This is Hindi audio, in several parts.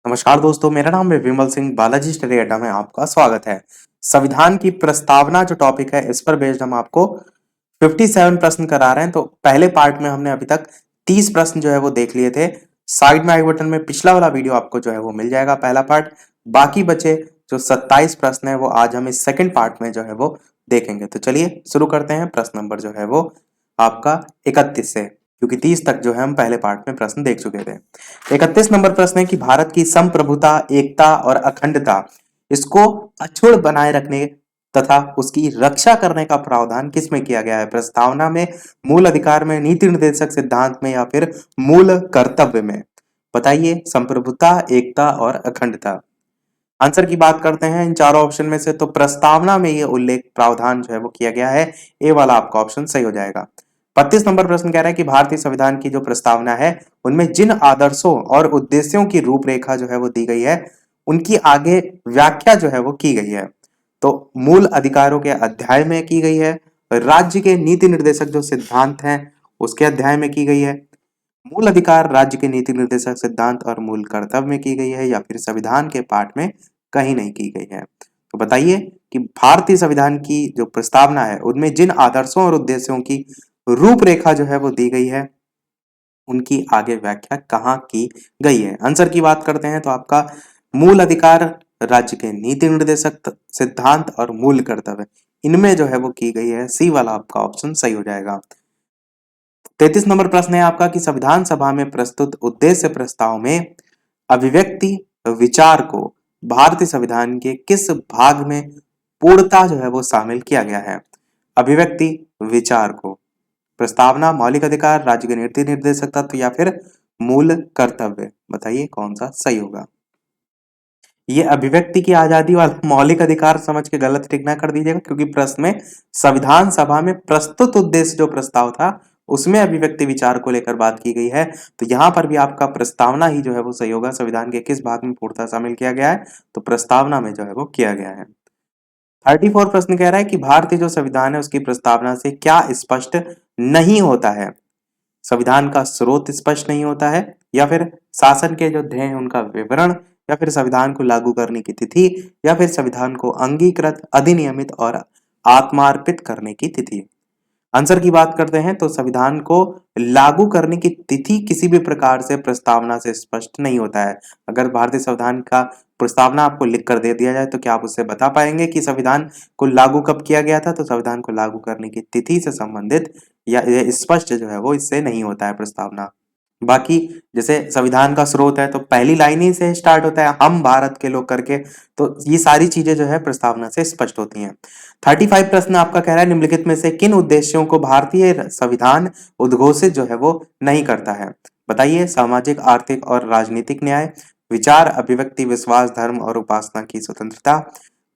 नमस्कार दोस्तों, मेरा नाम है विमल सिंह। बालाजी स्टडी अड्डा में आपका स्वागत है। संविधान की प्रस्तावना जो टॉपिक है, इस पर बेस्ड हम आपको 57 प्रश्न करा रहे हैं। तो पहले पार्ट में हमने अभी तक 30 प्रश्न जो है वो देख लिए थे। साइड में आई बटन में पिछला वाला वीडियो आपको जो है वो मिल जाएगा, पहला पार्ट। बाकी बचे जो 27 प्रश्न है वो आज हम इस सेकेंड पार्ट में जो है वो देखेंगे। तो चलिए शुरू करते हैं। प्रश्न नंबर जो है वो आपका 31 से, क्योंकि 30 तक जो है हम पहले पार्ट में प्रश्न देख चुके थे। 31 नंबर प्रश्न है कि भारत की संप्रभुता, एकता और अखंडता इसको अक्षुण्ण बनाए रखने तथा उसकी रक्षा करने का प्रावधान किसमें किया गया है? प्रस्तावना में, मूल अधिकार में, नीति निर्देशक सिद्धांत में या फिर मूल कर्तव्य में? बताइए, संप्रभुता, एकता और अखंडता। आंसर की बात करते हैं इन चारों ऑप्शन में से, तो प्रस्तावना में ये उल्लेख प्रावधान जो है वो किया गया है। ए वाला आपका ऑप्शन सही हो जाएगा। 32 नंबर प्रश्न कह रहा है कि भारतीय संविधान की जो प्रस्तावना है उनमें जिन आदर्शों और उद्देश्यों की रूपरेखा जो है वो दी गई है, उनकी आगे व्याख्या जो है वो की गई है। तो मूल अधिकारों के अध्याय में की गई है, राज्य के नीति निर्देशक जो सिद्धांत हैं उसके अध्याय में की गई है, मूल अधिकार, राज्य के नीति निर्देशक सिद्धांत और मूल कर्तव्य में की गई है, या फिर संविधान के पाठ में कहीं नहीं की गई है? तो बताइए कि भारतीय संविधान की जो प्रस्तावना है उनमें जिन आदर्शों और उद्देश्यों की रूपरेखा जो है वो दी गई है, उनकी आगे व्याख्या कहाँ की गई है? आंसर की बात करते हैं तो आपका मूल अधिकार, राज्य के नीति निर्देशक सिद्धांत और मूल कर्तव्य, इनमें जो है वो की गई है। सी वाला आपका ऑप्शन सही हो जाएगा। 33 नंबर प्रश्न है आपका कि संविधान सभा में प्रस्तुत उद्देश्य प्रस्ताव में अभिव्यक्ति विचार को भारतीय संविधान के किस भाग में पूर्णता जो है वो शामिल किया गया है? अभिव्यक्ति विचार को, प्रस्तावना, मौलिक अधिकार, राज्य के नीति निर्देशक तत्व या फिर मूल कर्तव्य? बताइए कौन सा सही होगा। ये अभिव्यक्ति की आजादी वाला मौलिक अधिकार समझ के गलत टिक ना कर दीजिएगा, क्योंकि प्रश्न में संविधान सभा में प्रस्तुत उद्देश्य जो प्रस्ताव था उसमें अभिव्यक्ति विचार को लेकर बात की गई है। तो यहां पर भी आपका प्रस्तावना ही जो है वो सही होगा। संविधान के किस भाग में पूर्णता शामिल किया गया है? तो प्रस्तावना में जो है वो किया गया है। 34 प्रश्न कह रहा है कि भारतीय जो संविधान है उसकी प्रस्तावना से क्या स्पष्ट नहीं होता है? संविधान का स्रोत स्पष्ट नहीं होता है, या फिर शासन के जो ध्येय हैं उनका विवरण, या फिर संविधान को लागू करने की तिथि, या फिर संविधान को अंगीकृत, अधिनियमित और आत्मार्पित करने की तिथि? आंसर की बात करते हैं तो संविधान को लागू करने की तिथि किसी भी प्रकार से प्रस्तावना से स्पष्ट नहीं होता है। अगर भारतीय संविधान का प्रस्तावना आपको लिख कर दे दिया जाए तो क्या आप उससे बता पाएंगे कि संविधान को लागू कब किया गया था? तो संविधान को लागू करने की तिथि से संबंधित या ये स्पष्ट जो है वो इससे नहीं होता है प्रस्तावना। बाकी जैसे संविधान का स्रोत है तो पहली लाइन ही से स्टार्ट होता है, हम भारत के लोग करके। तो ये सारी चीजें जो है प्रस्तावना से स्पष्ट होती हैं। 35 प्रश्न आपका कह रहा है निम्नलिखित में से किन उद्देश्यों को भारतीय संविधान उद्घोषित जो है वो नहीं करता है? बताइए, सामाजिक, आर्थिक और राजनीतिक न्याय, विचार, अभिव्यक्ति, विश्वास, धर्म और उपासना की स्वतंत्रता,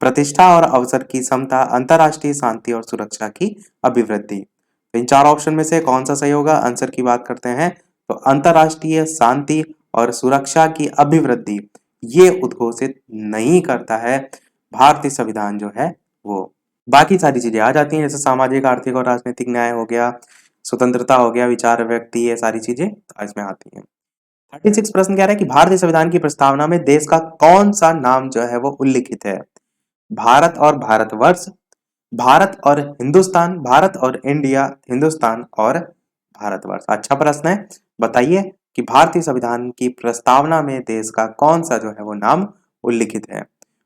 प्रतिष्ठा और अवसर की समता, अंतरराष्ट्रीय शांति और सुरक्षा की अभिवृद्धि। तो इन चार ऑप्शन में से कौन सा सही होगा? आंसर की बात करते हैं तो अंतरराष्ट्रीय शांति और सुरक्षा की अभिवृद्धि ये उद्घोषित नहीं करता है भारतीय संविधान जो है वो। बाकी सारी चीजें आ जाती हैं, जैसे सामाजिक, आर्थिक और राजनीतिक न्याय हो गया, स्वतंत्रता हो गया, विचार व्यक्ति, ये सारी चीजें इसमें आती हैं। 36 प्रश्न कह रहा है कि भारतीय संविधान की प्रस्तावना में देश का कौन सा नाम जो है वो उल्लिखित है? भारत और भारतवर्ष, भारत और हिंदुस्तान, भारत और इंडिया, हिंदुस्तान और भारतवर्ष। अच्छा प्रश्न है। बताइए कि भारतीय संविधान की प्रस्तावना में देश का कौन सा जो है वो नाम उल्लिखित है?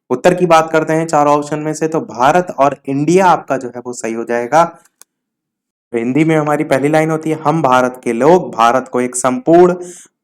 उत्तर की बात करते हैं चार ऑप्शन में से, तो भारत और इंडिया आपका जो है वो सही हो जाएगा। तो हिंदी में हमारी पहली लाइन होती है, हम भारत के लोग भारत को एक संपूर्ण,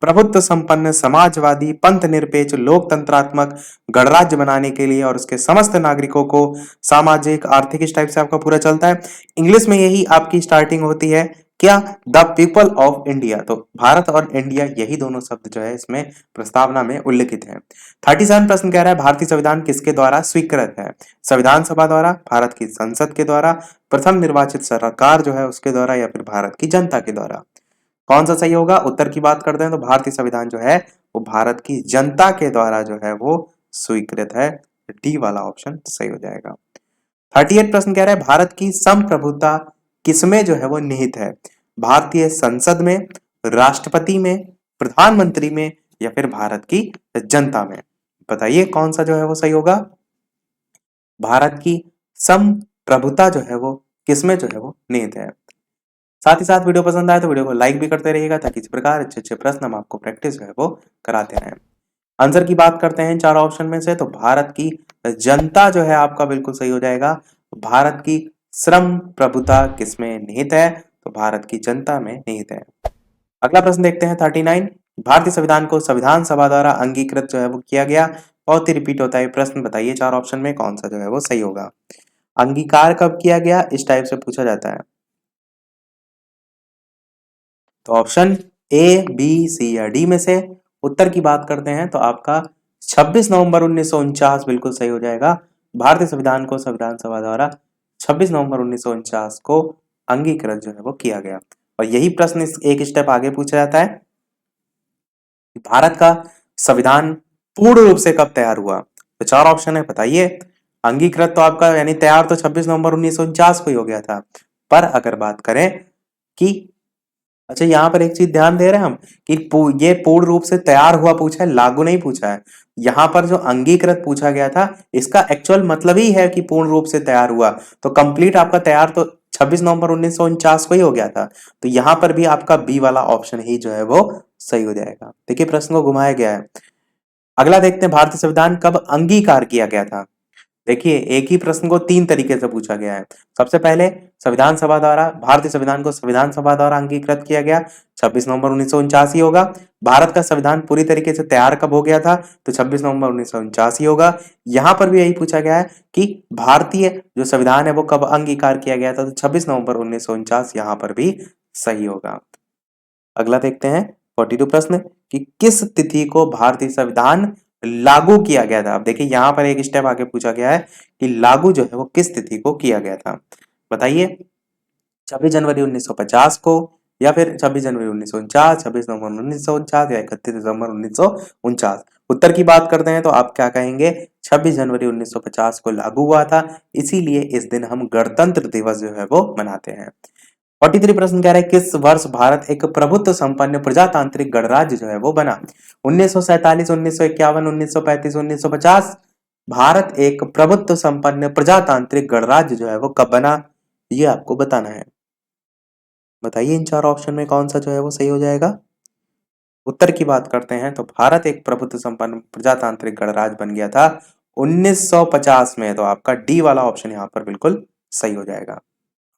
प्रभुत्व संपन्न, समाजवादी, पंथ निरपेक्ष, लोकतंत्रात्मक गणराज्य बनाने के लिए और उसके समस्त नागरिकों को सामाजिक, आर्थिक, इस टाइप से आपका पूरा चलता है। इंग्लिश में यही आपकी स्टार्टिंग होती है क्या? The people of India. तो भारत और इंडिया यही दोनों शब्द जो है इसमें प्रस्तावना में उल्लिखित है। 37 प्रश्न कह रहा है भारतीय संविधान किसके द्वारा स्वीकृत है? संविधान सभा द्वारा, भारत की संसद के द्वारा, प्रथम निर्वाचित सरकार जो है उसके द्वारा, या फिर भारत की जनता के द्वारा? कौन सा सही होगा? उत्तर की बात करते हैं तो भारतीय संविधान जो है वो भारत की जनता के द्वारा जो है वो स्वीकृत है। डी वाला ऑप्शन सही हो जाएगा। 38 प्रश्न कह रहा है भारत की संप्रभुता किसमें जो है वो निहित है? भारतीय संसद में, राष्ट्रपति में, प्रधानमंत्री में, या फिर भारत की जनता में? बताइए कौन सा जो है वो सही होगा। भारत की संप्रभुता जो है वो किसमें जो है वो निहित है। साथ ही साथ वीडियो पसंद आए तो वीडियो को लाइक भी करते रहिएगा ताकि इस प्रकार अच्छे अच्छे प्रश्न हम आपको प्रैक्टिस जो है वो कराते रहें। आंसर की बात करते हैं चार ऑप्शन में से, तो भारत की जनता जो है आपका बिल्कुल सही हो जाएगा। भारत की श्रम प्रभुता किसमें निहित है, तो भारत की जनता में निहित है। अगला प्रश्न देखते हैं 39। भारतीय संविधान को संविधान सभा द्वारा अंगीकृत जो है वो किया गया। बहुत ही रिपीट होता है प्रश्न, बताइए चार ऑप्शन में कौन सा जो है वो सही होगा। अंगीकार कब किया गया, इस टाइप से पूछा जाता है। तो ऑप्शन ए, बी, सी या डी में से उत्तर की बात करते हैं तो आपका 26 नवंबर 1949 बिल्कुल सही हो जाएगा। भारतीय संविधान को संविधान सभा द्वारा 26 नवंबर 1949 को अंगीकृत जो है वो किया गया। और यही प्रश्न एक स्टेप आगे पूछा जाता है, भारत का संविधान पूर्ण रूप से कब तैयार हुआ। तो चार ऑप्शन है, बताइए। अंगीकृत तो आपका यानी तैयार तो 26 नवंबर 1949 को ही हो गया था, पर अगर बात करें कि अच्छा यहाँ पर एक चीज ध्यान दे रहे हैं हम कि ये पूर्ण रूप से तैयार हुआ पूछा है, लागू नहीं पूछा है। यहाँ पर जो अंगीकृत पूछा गया था इसका एक्चुअल मतलब ही है कि पूर्ण रूप से तैयार हुआ। तो कंप्लीट आपका तैयार तो 26 नवंबर 1949 को ही हो गया था। तो यहाँ पर भी आपका बी वाला ऑप्शन ही जो है वो सही हो जाएगा। देखिए प्रश्न को घुमाया गया है। अगला देखते हैं, भारतीय संविधान कब अंगीकार किया गया था। देखिए एक ही प्रश्न को तीन तरीके से पूछा गया है। सबसे पहले संविधान सभा द्वारा, भारतीय संविधान को संविधान सभा द्वारा अंगीकृत किया गया 26 नवंबर 1949 ही होगा। भारत का संविधान पूरी तरीके से तैयार कब हो गया था, तो 26 नवंबर 1949 ही होगा। यहाँ पर भी यही पूछा गया है कि भारतीय जो संविधान है वो कब अंगीकार किया गया था, तो 26 नवंबर 1949 यहाँ पर भी सही होगा। अगला देखते हैं 42 प्रश्न कि किस तिथि को भारतीय संविधान लागू किया गया था। अब देखिए यहाँ पर एक स्टेप आगे पूछा गया है कि लागू जो है वो किस तिथि को किया गया था। बताइए 26 जनवरी 1950 को, या फिर 26 जनवरी 1949, 26 नवंबर 1949 या 31 दिसंबर 1949। उत्तर की बात करते हैं तो आप क्या कहेंगे, 26 जनवरी 1950 को लागू हुआ था, इसीलिए इस दिन हम गणतंत्र दिवस जो है वो मनाते हैं। 43 प्रश्न कह रहे हैं किस वर्ष भारत एक प्रभुत्व संपन्न प्रजातांत्रिक गणराज्य जो है वो बना। 1947, 1951, 1935, 1950। भारत एक प्रभुत्व संपन्न प्रजातांत्रिक गणराज्य जो है वो कब बना, ये आपको बताना है। बताइए इन चार ऑप्शन में कौन सा जो है वो सही हो जाएगा। उत्तर की बात करते हैं तो भारत एक प्रभुत्व संपन्न प्रजातांत्रिक गणराज्य बन गया था 1950 में। तो आपका डी वाला ऑप्शन यहाँ पर बिल्कुल सही हो जाएगा।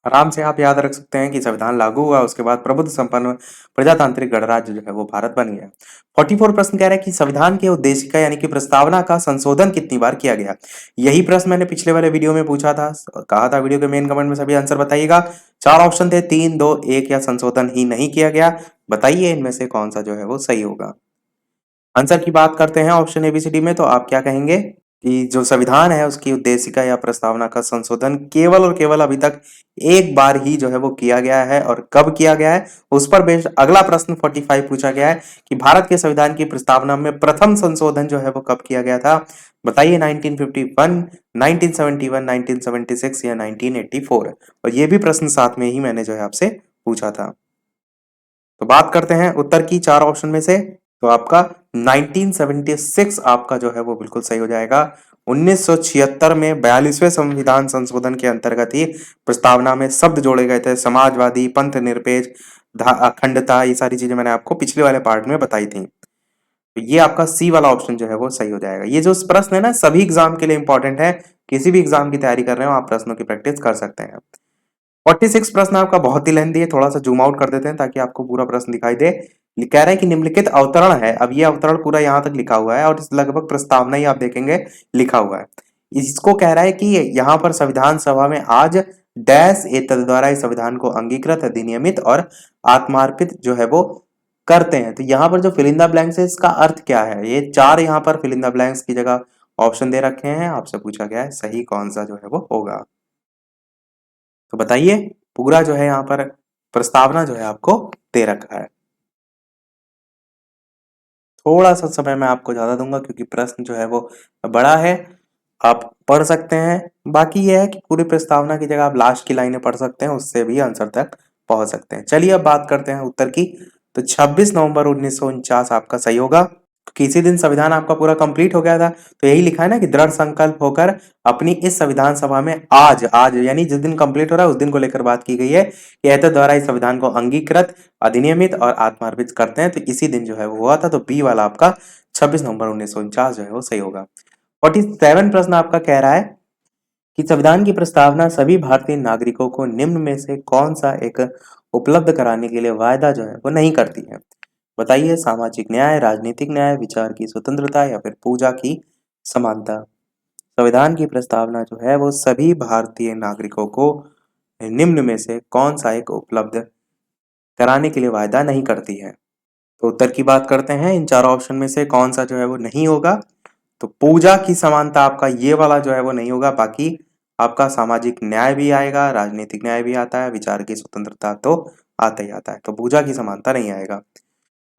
आराम से आप याद रख सकते हैं कि संविधान लागू हुआ, उसके बाद प्रबुद्ध संपन्न प्रजातांत्रिक गणराज्य जो है वो भारत बन गया। 44 प्रश्न कह रहा है कि संविधान के उद्देशिका यानी कि प्रस्तावना का संशोधन कितनी बार किया गया। यही प्रश्न मैंने पिछले वाले वीडियो में पूछा था, कहा था वीडियो के मेन कमेंट में सभी आंसर बताइएगा। चार ऑप्शन थे, 3, 2, 1 या संशोधन ही नहीं किया गया। बताइए इनमें से कौन सा जो है वो सही होगा। आंसर की बात करते हैं ऑप्शन एबीसीडी में, तो आप क्या कहेंगे कि जो संविधान है उसकी उद्देशिका या प्रस्तावना का संशोधन केवल और केवल अभी तक एक बार ही जो है वो किया गया है, और कब किया गया है उस पर बेस्ड अगला प्रश्न 45 पूछा गया है कि भारत के संविधान की प्रस्तावना में प्रथम संशोधन जो है वो कब किया गया था। बताइए 1951, 1971, 1976 या 1984। और ये भी प्रश्न साथ में ही मैंने जो है आपसे पूछा था। तो बात करते हैं उत्तर की चार ऑप्शन में से, तो आपका 1976 आपका जो है वो बिल्कुल सही हो जाएगा। 1976 में 42वें संविधान संशोधन के अंतर्गत ही प्रस्तावना में शब्द जोड़े गए थे, समाजवादी, पंथ निरपेक्ष, अखंडता, ये सारी चीजें मैंने आपको पिछले वाले पार्ट में बताई थी। तो ये आपका सी वाला ऑप्शन जो है वो सही हो जाएगा। ये जो प्रश्न है ना सभी एग्जाम के लिए इंपॉर्टेंट है, किसी भी एग्जाम की तैयारी कर रहे हो आप प्रश्नों की प्रैक्टिस कर सकते हैं। 46 प्रश्न आपका बहुत ही लेंथी है, थोड़ा सा जूम आउट कर देते हैं ताकि आपको पूरा प्रश्न दिखाई दे। कह रहा है कि निम्नलिखित अवतरण है, अब ये अवतरण पूरा यहाँ तक लिखा हुआ है और इस लगभग प्रस्तावना ही आप देखेंगे लिखा हुआ है। इसको कह रहा है कि यहाँ पर संविधान सभा में आज डैश एतद द्वारा इस संविधान को अंगीकृत, अधिनियमित और आत्मार्पित जो है वो करते हैं। तो यहाँ पर जो फिल इन द ब्लैंक्स है इसका अर्थ क्या है, ये चार यहाँ पर फिल इन द ब्लैंक्स की जगह ऑप्शन दे रखे हैं, आपसे पूछा गया है सही कौन सा जो है वो होगा। तो बताइए पूरा जो है यहाँ पर प्रस्तावना जो है आपको दे रखा है। थोड़ा सा समय मैं आपको ज्यादा दूंगा क्योंकि प्रश्न जो है वो बड़ा है, आप पढ़ सकते हैं। बाकी यह है कि पूरी प्रस्तावना की जगह आप लास्ट की लाइनें पढ़ सकते हैं, उससे भी आंसर तक पहुंच सकते हैं। चलिए अब बात करते हैं उत्तर की। तो 26 नवंबर 1949 आपका सही होगा। किसी दिन संविधान आपका पूरा कंप्लीट हो गया था, तो यही लिखा है ना कि दृढ़ संकल्प होकर अपनी इस संविधान सभा में आज आज यानी जिस दिन कंप्लीट हो रहा है उस दिन को लेकर बात की गई है कि ऐसे द्वारा इस संविधान को अंगीकृत, अधिनियमित और आत्मार्पित करते हैं। तो इसी दिन जो है वो हुआ था। तो बी वाला आपका 26 नवंबर 1949 जो है वो सही होगा। 47 प्रश्न आपका कह रहा है कि संविधान की प्रस्तावना सभी भारतीय नागरिकों को निम्न में से कौन सा एक उपलब्ध कराने के लिए वायदा जो है वो नहीं करती है। बताइए, सामाजिक न्याय, राजनीतिक न्याय, विचार की स्वतंत्रता या फिर पूजा की समानता। संविधान की प्रस्तावना जो है वो सभी भारतीय नागरिकों को निम्न में से कौन सा एक उपलब्ध कराने के लिए वायदा नहीं करती है। तो उत्तर की बात करते हैं, इन चारों ऑप्शन में से कौन सा जो है वो नहीं होगा। तो पूजा की समानता आपका ये वाला जो है वो नहीं होगा। बाकी आपका सामाजिक न्याय भी आएगा, राजनीतिक न्याय भी आता है, विचार की स्वतंत्रता तो आता ही आता है। तो पूजा की समानता नहीं आएगा।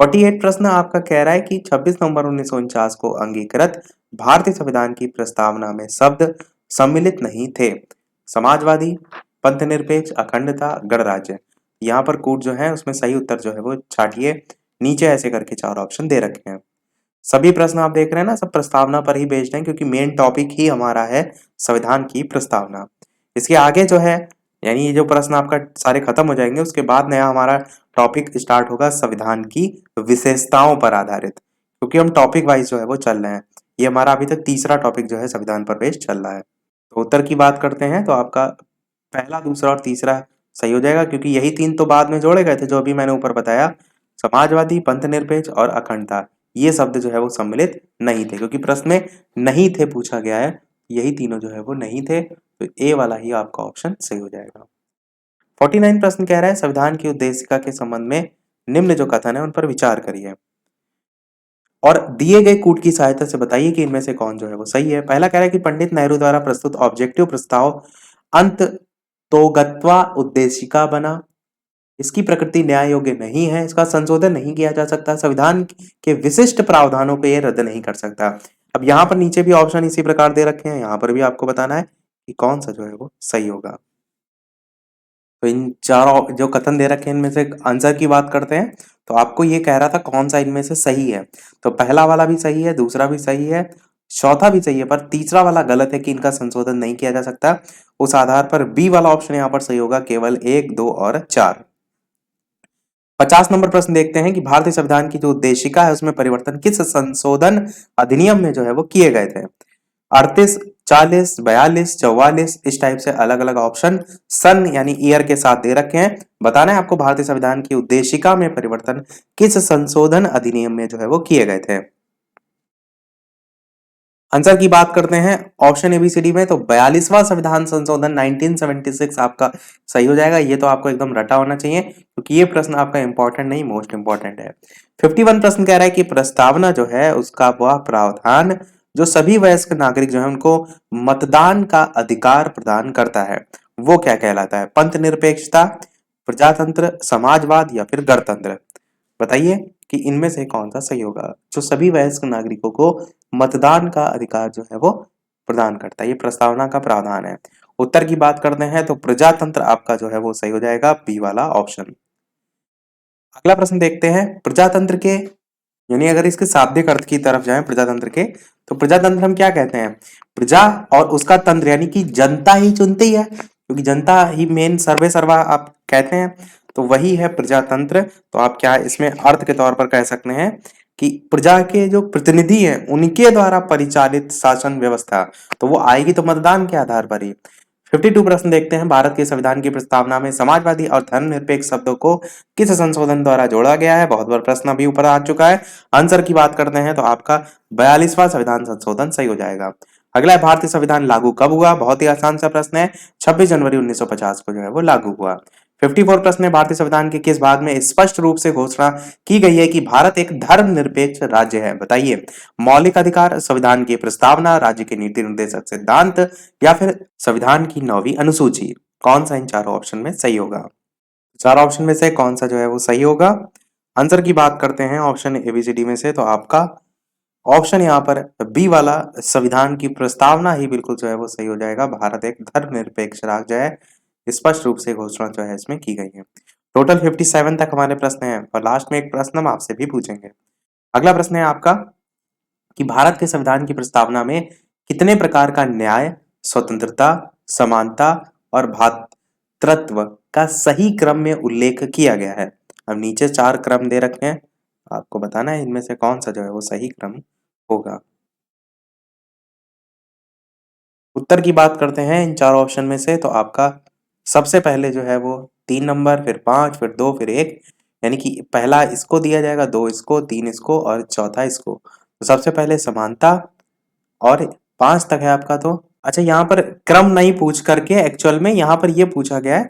48 प्रश्न आपका कह रहा है कि 26 नवंबर 1949 को अंगीकृत भारतीय संविधान की प्रस्तावना में शब्द सम्मिलित नहीं थे। समाजवादी, पंथनिरपेक्ष, अखंडता, गणराज्य। यहाँ पर कूट जो है उसमें सही उत्तर जो है वो छाटिए। नीचे ऐसे करके चार ऑप्शन दे रखे हैं। सभी प्रश्न आप देख रहे हैं ना, सब प्रस्तावना पर ही बेस्ड हैं क्योंकि मेन टॉपिक ही हमारा है संविधान की प्रस्तावना। इसके आगे जो है यानी ये जो प्रश्न आपका सारे खत्म हो जाएंगे उसके बाद नया हमारा टॉपिक स्टार्ट होगा संविधान की विशेषताओं पर आधारित, क्योंकि हम टॉपिक वाइज जो है वो चल रहे हैं। ये हमारा अभी तक तीसरा टॉपिक जो है संविधान पर बेस्ड चल रहा है। तो उत्तर की बात करते हैं तो आपका पहला, दूसरा और तीसरा सही हो जाएगा क्योंकि यही तीन तो बाद में जोड़े गए थे जो अभी मैंने ऊपर बताया। समाजवादी, पंथनिरपेक्ष और अखंडता ये शब्द जो है वो सम्मिलित नहीं थे क्योंकि प्रश्न में नहीं थे पूछा गया है। यही तीनों जो है वो नहीं थे। तो ए वाला ही आपका ऑप्शन सही हो जाएगा। 49 प्रश्न कह रहा है संविधान की उद्देशिका के संबंध में निम्न जो कथन है उन पर विचार करिए और दिए गए कूट की सहायता से बताइए कि इनमें से कौन जो है वो सही है। पहला कह रहा है कि पंडित नेहरू द्वारा प्रस्तुत ऑब्जेक्टिव प्रस्ताव अंत तोगत्वा उद्देशिका बना। इसकी प्रकृति न्याय योग्य नहीं है, इसका संशोधन नहीं किया जा सकता, संविधान के विशिष्ट प्रावधानों को यह रद्द नहीं कर सकता। अब यहाँ पर नीचे भी ऑप्शन इसी प्रकार दे रखे हैं, यहाँ पर भी आपको बताना है कि कौन सा जो है वो सही होगा। तो इन चारों जो कथन दे रखे हैं इनमें से आंसर की बात करते हैं। तो आपको ये कह रहा था कौन सा इनमें से सही है। तो पहला वाला भी सही है, दूसरा भी सही है, चौथा भी सही है, पर तीसरा वाला गलत है कि इनका संशोधन नहीं किया जा सकता। उस आधार पर बी वाला ऑप्शन यहाँ पर सही होगा, केवल 1, 2 और 4। 50 नंबर प्रश्न देखते हैं कि भारतीय संविधान की जो उद्देशिका है उसमें परिवर्तन किस संशोधन अधिनियम में जो है वो किए गए थे। 38, 40, 42, 44 इस टाइप से अलग अलग ऑप्शन सन यानी ईयर के साथ दे रखे हैं। बताना है आपको भारतीय संविधान की उद्देशिका में परिवर्तन किस संशोधन अधिनियम में जो है वो किए गए थे। आंसर की बात करते हैं ऑप्शन एबीसीडी में, तो 42वां संविधान संशोधन 1976 आपका सही हो जाएगा। ये तो आपको एकदम रटा होना चाहिए क्योंकि ये प्रश्न आपका इंपॉर्टेंट नहीं मोस्ट इंपॉर्टेंट है। 51 प्रश्न कह रहा है कि प्रस्तावना जो है उसका वह प्रावधान जो सभी वयस्क नागरिक जो है उनको मतदान का अधिकार प्रदान करता है वो क्या कहलाता है। पंथ निरपेक्षता, प्रजातंत्र, समाजवाद या फिर गणतंत्र। बताइए कि इनमें से कौन सा सही होगा। जो सभी वयस्क नागरिकों को मतदान का अधिकार जो है वो प्रदान करता है, ये प्रस्तावना का प्रावधान है। उत्तर की बात करते हैं तो प्रजातंत्र आपका जो है वो सही हो जाएगा, बी वाला ऑप्शन। अगला प्रश्न देखते हैं प्रजातंत्र के यानी अगर इसके शाब्दिक अर्थ की तरफ जाएं प्रजातंत्र के, तो प्रजातंत्र हम क्या कहते हैं। प्रजा और उसका तंत्र यानी कि जनता ही चुनती है क्योंकि जनता ही मेन सर्वे सर्वा आप कहते हैं, तो वही है प्रजातंत्र। तो आप क्या इसमें अर्थ के तौर पर कह सकते हैं कि प्रजा के जो प्रतिनिधि हैं उनके द्वारा परिचालित शासन व्यवस्था, तो वो आएगी तो मतदान के आधार पर ही। 52 प्रश्न देखते हैं भारत के संविधान की प्रस्तावना में समाजवादी और धर्मनिरपेक्ष शब्दों को किस संशोधन द्वारा जोड़ा गया है। बहुत बार प्रश्न अभी ऊपर आ चुका है। आंसर की बात करते हैं तो आपका 42वां संविधान संशोधन सही हो जाएगा। अगला है भारतीय संविधान लागू कब हुआ। बहुत ही आसान सा प्रश्न है, 26 जनवरी 1950 को जो है वो लागू हुआ। 54 प्रश्न है भारतीय संविधान के किस भाग में स्पष्ट रूप से घोषणा की गई है कि भारत एक धर्मनिरपेक्ष राज्य है। बताइए, मौलिक अधिकार, संविधान की प्रस्तावना, राज्य के नीति निर्देशक सिद्धांत या फिर संविधान की 9वीं अनुसूची। कौन सा इन चारों ऑप्शन में सही होगा। चार ऑप्शन में से कौन सा जो है वो सही होगा। आंसर की बात करते हैं ऑप्शन एबीसीडी में से, तो आपका ऑप्शन यहाँ पर बी वाला संविधान की प्रस्तावना ही बिल्कुल जो है वो सही हो जाएगा। भारत एक धर्मनिरपेक्ष राज्य है, स्पष्ट रूप से घोषणा जो है इसमें की गई है। टोटल 57 तक हमारे प्रश्न हैं और लास्ट में एक प्रश्न हम आपसे भी पूछेंगे। अगला प्रश्न है आपका कि भारत के संविधान की प्रस्तावना में कितने प्रकार का न्याय, स्वतंत्रता, समानता और भ्रातृत्व का सही क्रम में उल्लेख किया गया है। अब नीचे 4 क्रम दे रखे हैं, आपको बताना है इनमें से कौन सा जो है वो सही क्रम होगा। उत्तर की बात करते हैं इन 4 ऑप्शन में से, तो आपका सबसे पहले जो है वो 3 नंबर, फिर 5, फिर 2, फिर 1, यानी कि पहला इसको दिया जाएगा, 2 इसको, 3 इसको और चौथा इसको। तो सबसे पहले समानता और 5 तक है आपका। तो अच्छा, यहाँ पर क्रम नहीं पूछ करके एक्चुअल में यहाँ पर ये पूछा गया है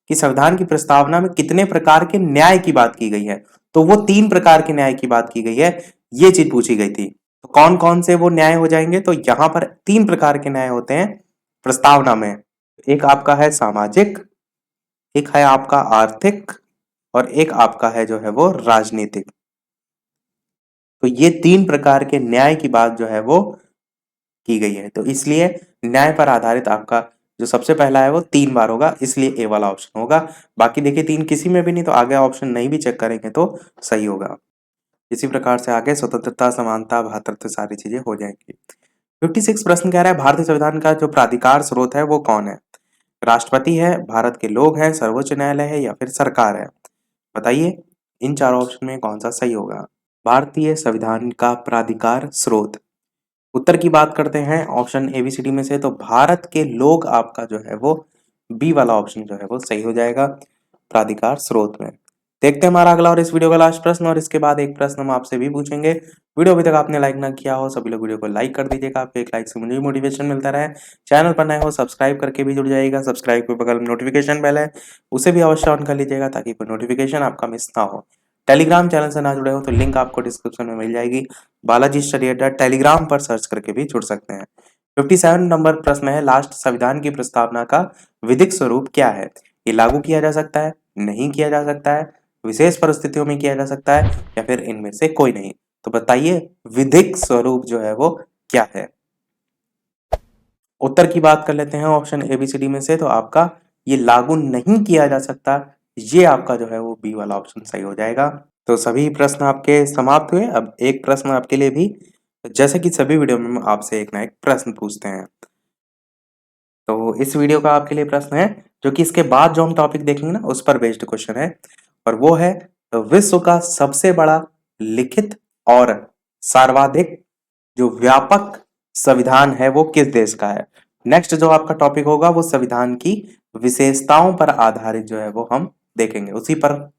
कि संविधान की प्रस्तावना में कितने प्रकार के न्याय की बात की गई है, तो वो 3 प्रकार के न्याय की बात की गई है, ये चीज पूछी गई थी। तो कौन कौन से वो न्याय हो जाएंगे, तो यहाँ पर 3 प्रकार के न्याय होते हैं प्रस्तावना में। एक आपका है सामाजिक, एक है आपका आर्थिक और एक आपका है जो है वो राजनीतिक। तो ये 3 प्रकार के न्याय की बात जो है वो की गई है, तो इसलिए न्याय पर आधारित आपका जो सबसे पहला है वो 3 बार होगा, इसलिए ए वाला ऑप्शन होगा। बाकी देखिए 3 किसी में भी नहीं, तो आगे ऑप्शन नहीं भी चेक करेंगे तो सही होगा। इसी प्रकार से आगे स्वतंत्रता, समानता, भ्रातृत्व सारी चीजें हो जाएंगी। 56 प्रश्न कह रहा है भारतीय संविधान का जो प्राधिकार स्रोत है वो कौन है? राष्ट्रपति है, भारत के लोग हैं, सर्वोच्च न्यायालय है या फिर सरकार है? बताइए इन 4 ऑप्शन में कौन सा सही होगा। भारतीय संविधान का प्राधिकार स्रोत, उत्तर की बात करते हैं ऑप्शन एबीसीडी में से, तो भारत के लोग आपका जो है वो बी वाला ऑप्शन जो है वो सही हो जाएगा प्राधिकार स्रोत में। देखते हैं हमारा अगला और इस वीडियो का लास्ट प्रश्न, और इसके बाद एक प्रश्न हम आपसे भी पूछेंगे। वीडियो अभी तक आपने लाइक ना किया हो, सभी लोग वीडियो को लाइक कर दीजिएगा, आपके एक लाइक से मुझे भी मोटिवेशन मिलता रहे। चैनल पर नए हो सब्सक्राइब करके भी जुड़ जाइएगा, सब्सक्राइब के बगल में नोटिफिकेशन बेल है उसे भी अवश्य ऑन कर लीजिएगा ताकि कोई नोटिफिकेशन आपका मिस ना हो। टेलीग्राम चैनल से ना जुड़े हो तो लिंक आपको डिस्क्रिप्शन में मिल जाएगी, बालाजी स्टडी अड्डा टेलीग्राम पर सर्च करके भी जुड़ सकते हैं। 57 नंबर प्रश्न है लास्ट, संविधान की प्रस्तावना का विधिक स्वरूप क्या है? ये लागू किया जा सकता है, नहीं किया जा सकता है, विशेष परिस्थितियों में किया जा सकता है या फिर इनमें से कोई नहीं? तो बताइए विधिक स्वरूप जो है वो क्या है। उत्तर की बात कर लेते हैं ऑप्शन एबीसीडी में से, तो आपका ये लागू नहीं किया जा सकता, ये आपका जो है वो बी वाला ऑप्शन सही हो जाएगा। तो सभी प्रश्न आपके समाप्त हुए। अब एक प्रश्न आपके लिए भी, जैसे कि सभी वीडियो में हम आपसे एक ना एक प्रश्न पूछते हैं, तो इस वीडियो का आपके लिए प्रश्न है जो कि इसके बाद जो हम टॉपिक देखेंगे ना उस पर बेस्ड क्वेश्चन है, और वो है विश्व का सबसे बड़ा लिखित और सर्वाधिक जो व्यापक संविधान है वो किस देश का है। नेक्स्ट जो आपका टॉपिक होगा वो संविधान की विशेषताओं पर आधारित जो है वो हम देखेंगे, उसी पर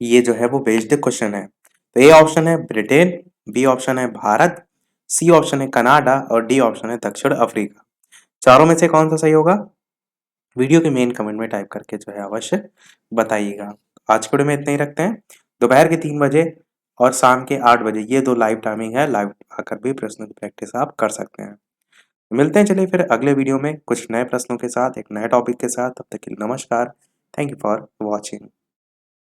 ये जो है वो बेस्ड क्वेश्चन है। तो ए ऑप्शन है ब्रिटेन, बी ऑप्शन है भारत, सी ऑप्शन है कनाडा और डी ऑप्शन है दक्षिण अफ्रीका। चारों में से कौन सा सही होगा, वीडियो के मेन कमेंट में टाइप करके जो है अवश्य बताइएगा। आज के वीडियो में इतना ही रखते हैं। दोपहर के 3 बजे और शाम के 8 बजे ये 2 लाइव टाइमिंग है, लाइव आकर भी प्रश्नों की प्रैक्टिस आप कर सकते हैं। मिलते हैं चलिए फिर अगले वीडियो में कुछ नए प्रश्नों के साथ, एक नए टॉपिक के साथ। तब तक के लिए नमस्कार। Thank you for watching.